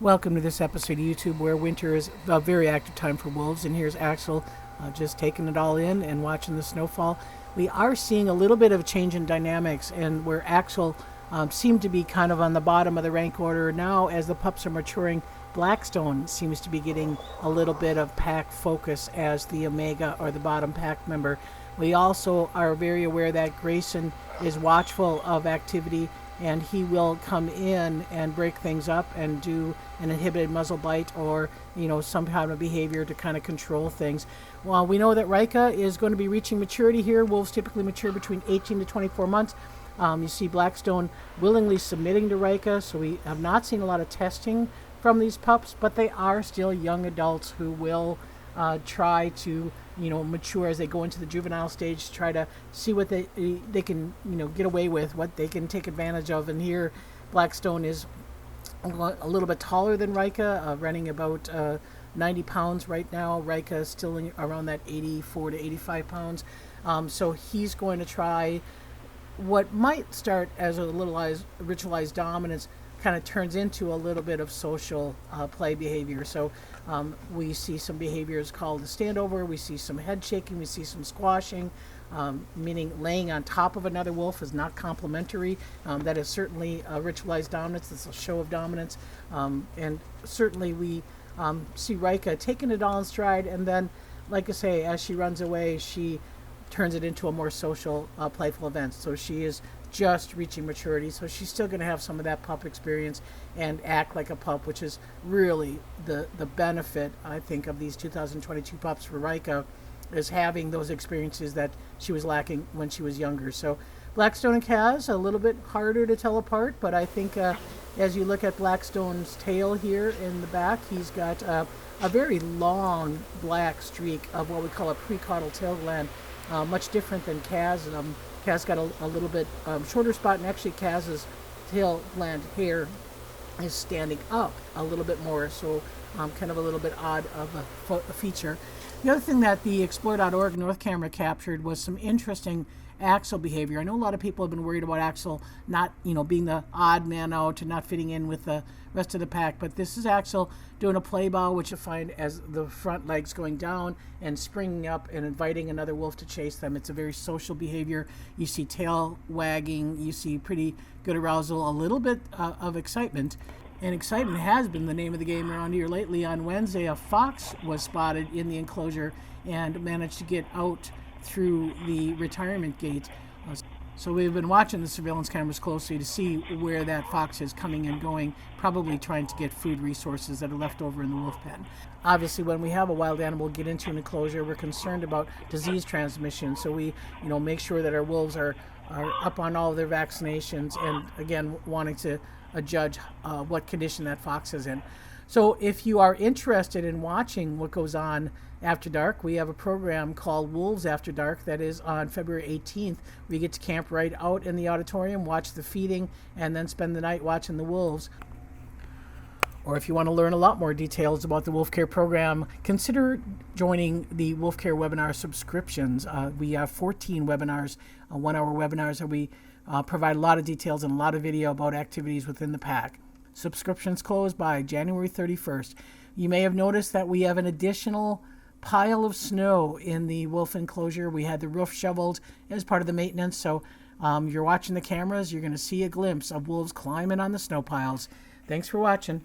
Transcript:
Welcome to this episode of YouTube where winter is a very active time for wolves, and here's Axel just taking it all in and watching the snowfall. We are seeing a little bit of a change in dynamics, and where Axel seemed to be kind of on the bottom of the rank order, now as the pups are maturing, Blackstone seems to be getting a little bit of pack focus as the Omega or the bottom pack member. We also are very aware that Grayson is watchful of activity, and he will come in and break things up and do an inhibited muzzle bite or, some kind of behavior to kind of control things. Well, we know that Rika is going to be reaching maturity here. Wolves typically mature between 18 to 24 months. You see Blackstone willingly submitting to Rika, so we have not seen a lot of testing from these pups, but they are still young adults who will try to mature as they go into the juvenile stage, to try to see what they can get away with, what they can take advantage of. And here Blackstone is a little bit taller than Rika, running about 90 pounds right now. Rika is still around that 84 to 85 pounds. So he's going to try what might start as a little ritualized dominance, kind of turns into a little bit of social play behavior. So we see some behaviors called a standover, we see some head shaking, we see some squashing, meaning laying on top of another wolf is not complimentary. That is certainly a ritualized dominance. It's a show of dominance. And certainly we see Rika taking it all in stride, and then, like I say, as she runs away, she turns it into a more social, playful event. So she is just reaching maturity, so she's still going to have some of that pup experience and act like a pup, which is really the benefit, I think, of these 2022 pups for Rika, is having those experiences that she was lacking when she was younger. So Blackstone and Kaz, a little bit harder to tell apart, but I think as you look at Blackstone's tail here in the back, he's got a very long black streak of what we call a precaudal tail gland, much different than Kaz. Kaz got a little bit shorter spot, and actually Kaz's tail gland hair is standing up a little bit more, so kind of a little bit odd of a feature. The other thing that the Explore.org North camera captured was some interesting Axel behavior. I know a lot of people have been worried about Axel not, being the odd man out and not fitting in with the rest of the pack, but this is Axel doing a play bow, which you find as the front legs going down and springing up and inviting another wolf to chase them. It's a very social behavior. You see tail wagging, you see pretty good arousal, a little bit of excitement. And excitement has been the name of the game around here lately. On Wednesday, a fox was spotted in the enclosure and managed to get out through the retirement gate. So we've been watching the surveillance cameras closely to see where that fox is coming and going, probably trying to get food resources that are left over in the wolf pen. Obviously, when we have a wild animal get into an enclosure, we're concerned about disease transmission. So we, make sure that our wolves are up on all of their vaccinations, and again, wanting to judge what condition that fox is in. So if you are interested in watching what goes on after dark, we have a program called Wolves After Dark that is on February 18th. We get to camp right out in the auditorium, watch the feeding, and then spend the night watching the wolves. Or if you want to learn a lot more details about the Wolf Care program, consider joining the Wolf Care webinar subscriptions. We have 14 webinars, 1-hour webinars, that we provide a lot of details and a lot of video about activities within the pack. Subscriptions close by January 31st. You may have noticed that we have an additional pile of snow in the wolf enclosure. We had the roof shoveled as part of the maintenance, so you're watching the cameras, you're going to see a glimpse of wolves climbing on the snow piles. Thanks for watching.